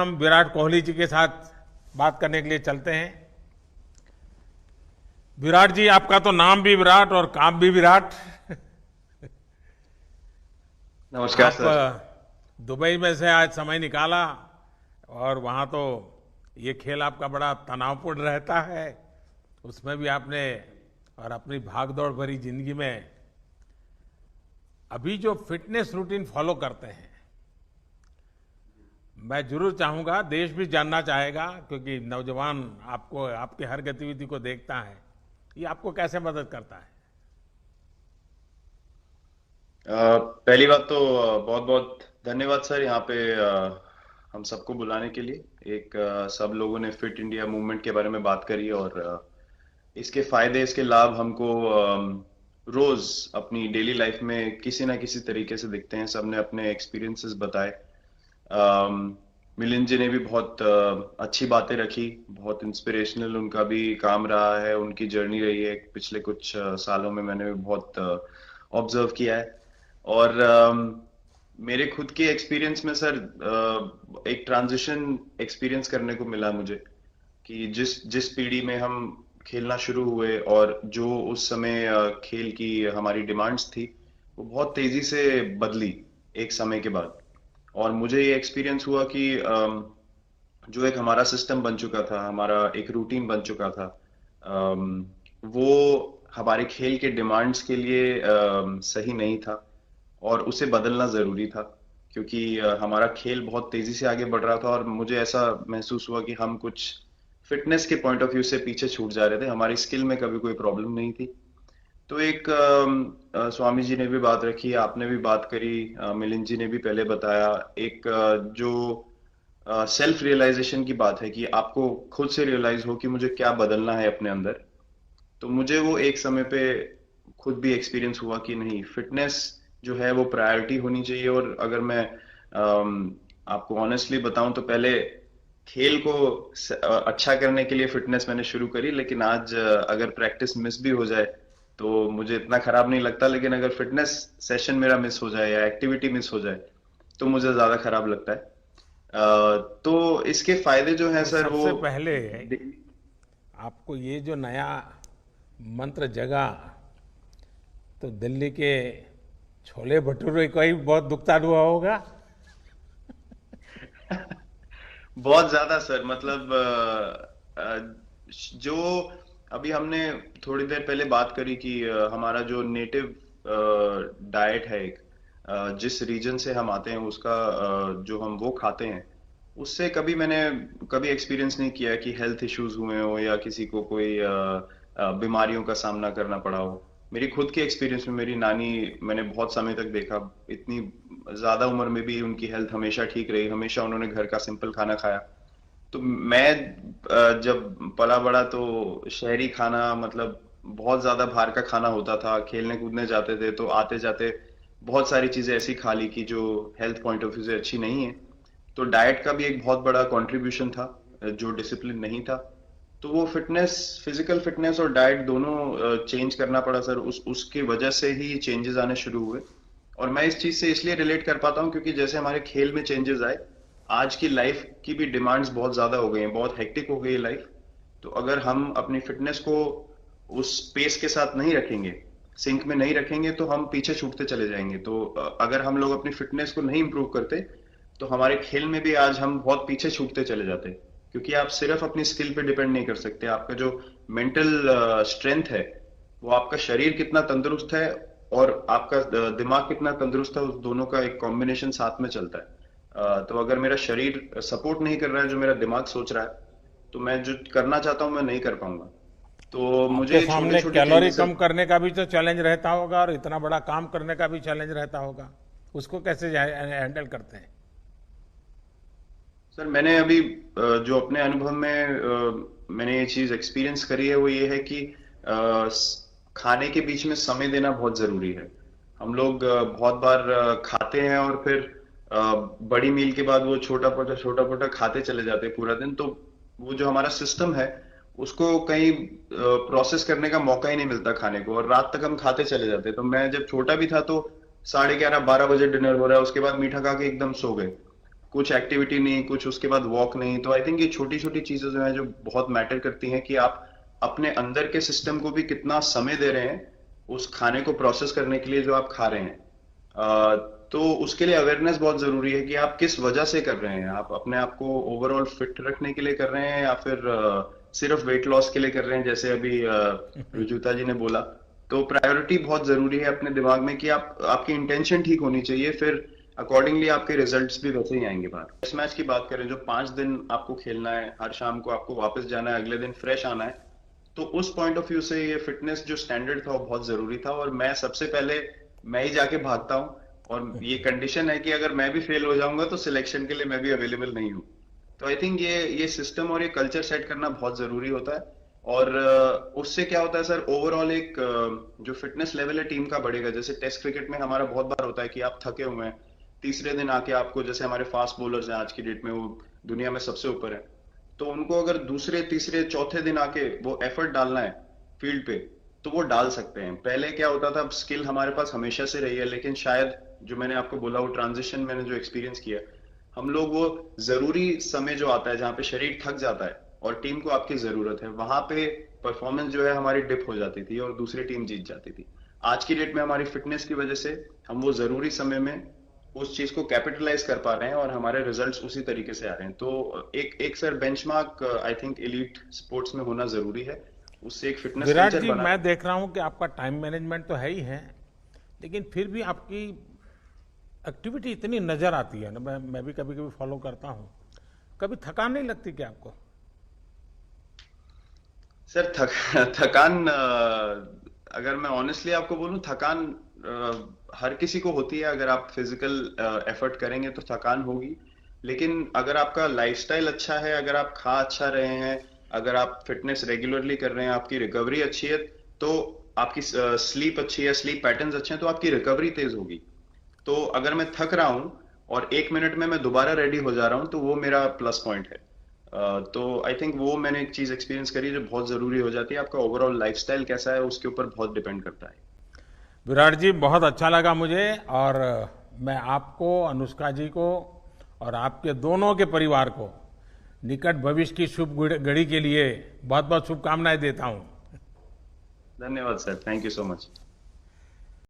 हम विराट कोहली जी के साथ बात करने के लिए चलते हैं। विराट जी, आपका तो नाम भी विराट और काम भी विराट। नमस्कार आप सर। दुबई में से आज समय निकाला और वहाँ तो ये खेल आपका बड़ा तनावपूर्ण रहता है, उसमें भी आपने और अपनी भागदौड़ भरी जिंदगी में अभी जो फिटनेस रूटीन फॉलो करते हैं, मैं जरूर चाहूंगा, देश भी जानना चाहेगा, क्योंकि नौजवान आपको आपकी हर गतिविधि को देखता है, ये आपको कैसे मदद करता है। पहली बात तो बहुत बहुत धन्यवाद सर यहाँ पे हम सबको बुलाने के लिए। सब लोगों ने फिट इंडिया मूवमेंट के बारे में बात करी और इसके फायदे, इसके लाभ हमको रोज अपनी डेली लाइफ में किसी ना किसी तरीके से दिखते हैं। सबने अपने एक्सपीरियंसेस बताए। मिलिंद जी ने भी बहुत अच्छी बातें रखी, बहुत इंस्पिरेशनल उनका भी काम रहा है, उनकी जर्नी रही है पिछले कुछ सालों में। मैंने भी बहुत ऑब्जर्व किया है। और मेरे खुद के एक्सपीरियंस में सर एक ट्रांजिशन एक्सपीरियंस करने को मिला मुझे कि जिस जिस पीढ़ी में हम खेलना शुरू हुए और जो उस समय खेल की हमारी डिमांड्स थी, वो बहुत तेजी से बदली एक समय के बाद। और मुझे ये एक्सपीरियंस हुआ कि जो एक हमारा सिस्टम बन चुका था, हमारा एक रूटीन बन चुका था, वो हमारे खेल के डिमांड्स के लिए सही नहीं था और उसे बदलना जरूरी था। क्योंकि हमारा खेल बहुत तेजी से आगे बढ़ रहा था और मुझे ऐसा महसूस हुआ कि हम कुछ फिटनेस के पॉइंट ऑफ व्यू से पीछे छूट जा रहे थे। हमारी स्किल में कभी कोई प्रॉब्लम नहीं थी। तो स्वामी जी ने भी बात रखी, आपने भी बात करी, मिलिंद जी ने भी पहले बताया। एक जो सेल्फ रियलाइजेशन की बात है कि आपको खुद से रियलाइज हो कि मुझे क्या बदलना है अपने अंदर। तो मुझे वो एक समय पे खुद भी एक्सपीरियंस हुआ कि नहीं, फिटनेस जो है वो प्रायोरिटी होनी चाहिए। और अगर मैं आपको ऑनेस्टली बताऊं तो पहले खेल को अच्छा करने के लिए फिटनेस मैंने शुरू करी, लेकिन आज अगर प्रैक्टिस मिस भी हो जाए तो मुझे इतना खराब नहीं लगता। लेकिन अगर फिटनेस सेशन मेरा मिस हो जाए या एक्टिविटी मिस हो जाए तो मुझे ज्यादा खराब लगता है। तो इसके फायदे जो हैं तो सर वो सबसे पहले आपको ये जो नया मंत्र जगा, तो दिल्ली के छोले भटूरे का ही बहुत दुखता हुआ होगा। बहुत ज्यादा सर। मतलब जो अभी हमने थोड़ी देर पहले बात करी कि हमारा जो नेटिव डाइट है, एक जिस रीजन से हम आते हैं उसका जो हम वो खाते हैं, उससे मैंने कभी एक्सपीरियंस नहीं किया कि हेल्थ इश्यूज हुए हो या किसी को कोई बीमारियों का सामना करना पड़ा हो। मेरी खुद के एक्सपीरियंस में मेरी नानी, मैंने बहुत समय तक देखा, इतनी ज्यादा उम्र में भी उनकी हेल्थ हमेशा ठीक रही। हमेशा उन्होंने घर का सिंपल खाना खाया। तो मैं जब पला बड़ा तो शहरी खाना, मतलब बहुत ज्यादा बाहर का खाना होता था। खेलने कूदने जाते थे तो आते जाते बहुत सारी चीजें ऐसी खा ली कि जो हेल्थ पॉइंट ऑफ व्यू से अच्छी नहीं है। तो डाइट का भी एक बहुत बड़ा कंट्रीब्यूशन था, जो डिसिप्लिन नहीं था। तो वो फिटनेस, फिजिकल फिटनेस और डाइट दोनों चेंज करना पड़ा सर। उसकी वजह से ही चेंजेस आने शुरू हुए। और मैं इस चीज से इसलिए रिलेट कर पाता हूँ क्योंकि जैसे हमारे खेल में चेंजेस आए, आज की लाइफ की भी डिमांड्स बहुत ज्यादा हो गई हैं, बहुत हेक्टिक हो गई है लाइफ। तो अगर हम अपनी फिटनेस को उस पेस के साथ नहीं रखेंगे, सिंक में नहीं रखेंगे, तो हम पीछे छूटते चले जाएंगे। तो अगर हम लोग अपनी फिटनेस को नहीं इंप्रूव करते तो हमारे खेल में भी आज हम बहुत पीछे छूटते चले जाते। क्योंकि आप सिर्फ अपनी स्किल पे डिपेंड नहीं कर सकते। आपका जो मेंटल स्ट्रेंथ है, वो आपका शरीर कितना तंदुरुस्त है और आपका दिमाग कितना तंदुरुस्त है, उस दोनों का एक कॉम्बिनेशन साथ में चलता है। तो अगर मेरा शरीर सपोर्ट नहीं कर रहा है जो मेरा दिमाग सोच रहा है, तो मैं जो करना चाहता हूं मैं नहीं कर पाऊंगा। तो आपके मुझे छोटे सामने छोटे कैलोरी चेंजेस। कम करने का भी तो चैलेंज रहता होगा और इतना बड़ा काम करने का भी चैलेंज रहता होगा, उसको कैसे हैंडल करते हैं। सर मैंने अभी जो अपने अनुभव में मैंने ये चीज एक्सपीरियंस करी है, वो ये है कि खाने के बीच में समय देना बहुत जरूरी है। हम लोग बहुत बार खाते हैं और फिर बड़ी मील के बाद वो छोटा पोटा खाते चले जाते हैं पूरा दिन। तो वो जो हमारा सिस्टम है, उसको कहीं प्रोसेस करने का मौका ही नहीं मिलता खाने को, और रात तक हम खाते चले जाते हैं। तो मैं जब छोटा भी था तो 11:30 12 बजे डिनर हो रहा है, उसके बाद मीठा खा के एकदम सो गए। कुछ एक्टिविटी नहीं, कुछ उसके बाद वॉक नहीं। तो आई थिंक ये छोटी छोटी चीजें जो है जो बहुत मैटर करती हैं कि आप अपने अंदर के सिस्टम को भी कितना समय दे रहे हैं उस खाने को प्रोसेस करने के लिए जो आप खा रहे हैं। तो उसके लिए अवेयरनेस बहुत जरूरी है कि आप किस वजह से कर रहे हैं। आप अपने आप को ओवरऑल फिट रखने के लिए कर रहे हैं या फिर सिर्फ वेट लॉस के लिए कर रहे हैं, जैसे अभी रुजुता जी ने बोला। तो प्रायोरिटी बहुत जरूरी है अपने दिमाग में कि आप आपकी इंटेंशन ठीक होनी चाहिए, फिर अकॉर्डिंगली आपके रिजल्ट्स भी वैसे ही आएंगे बाहर। इस मैच की बात करें, जो 5 दिन आपको खेलना है, हर शाम को आपको वापस जाना है, अगले दिन फ्रेश आना है, तो उस पॉइंट ऑफ व्यू से ये फिटनेस जो स्टैंडर्ड था वो बहुत जरूरी था। और मैं सबसे पहले मैं ही जाके भागता हूँ, और ये कंडीशन है कि अगर मैं भी फेल हो जाऊंगा तो सिलेक्शन के लिए मैं भी अवेलेबल नहीं हूँ। तो आई थिंक ये सिस्टम और ये कल्चर सेट करना बहुत जरूरी होता है। और उससे क्या होता है सर, ओवरऑल एक जो फिटनेस लेवल है टीम का बढ़ेगा। जैसे टेस्ट क्रिकेट में हमारा बहुत बार होता है कि आप थके हुए हैं, तीसरे दिन आके आपको, जैसे हमारे फास्ट बॉलर्स हैं आज की डेट में, वो दुनिया में सबसे ऊपर है, तो उनको अगर दूसरे तीसरे चौथे दिन आके वो एफर्ट डालना है फील्ड पे, तो वो डाल सकते हैं। पहले क्या होता था, स्किल हमारे पास हमेशा से रही है, लेकिन शायद जो मैंने आपको बोला वो ट्रांजिशन मैंने जो एक्सपीरियंस किया, हम लोग वो जरूरी समय जो आता है जहाँ पे शरीर थक जाता है और टीम को आपकी जरूरत है, वहां पे परफॉर्मेंस जो है हमारी डिप हो जाती थी और दूसरी टीम जीत जाती थी। आज की डेट में हमारी फिटनेस की वजह से हम वो जरूरी समय में उस चीज को कैपिटलाइज कर पा रहे हैं और हमारे रिजल्ट्स उसी तरीके से आ रहे हैं। तो एक एक sir benchmark I think elite sports में होना जरूरी है, उससे एक फिटनेस विराट कल्चर जी, बना। मैं देख रहा हूं कि आपका टाइम मैनेजमेंट तो है ही है, लेकिन फिर भी आपकी एक्टिविटी इतनी नजर आती है ना, मैं भी कभी कभी फॉलो करता हूं। कभी थकान नहीं लगती क्या आपको? सर थकान, अगर मैं ऑनेस्टली आपको बोलूं, थकान हर किसी को होती है। अगर आप फिजिकल एफर्ट करेंगे तो थकान होगी, लेकिन अगर आपका लाइफस्टाइल अच्छा है, अगर आप खा अच्छा रहे हैं, अगर आप फिटनेस रेगुलरली कर रहे हैं, आपकी रिकवरी अच्छी है, तो आपकी स्लीप अच्छी है, स्लीप पैटर्न्स अच्छे हैं, तो आपकी रिकवरी तेज होगी। तो अगर मैं थक रहा हूं और 1 मिनट में मैं दोबारा रेडी हो जा रहा हूं, तो वो मेरा प्लस पॉइंट है। तो आई थिंक वो मैंने एक चीज एक्सपीरियंस करी जो बहुत जरूरी हो जाती है। आपका ओवरऑल लाइफस्टाइल कैसा है उसके ऊपर बहुत डिपेंड करता है। विराट जी, बहुत अच्छा लगा मुझे, और मैं आपको, अनुष्का जी को और आपके दोनों के परिवार को निकट भविष्य की शुभ घड़ी के लिए बहुत बहुत शुभकामनाएं देता हूं। धन्यवाद sir, thank you so much.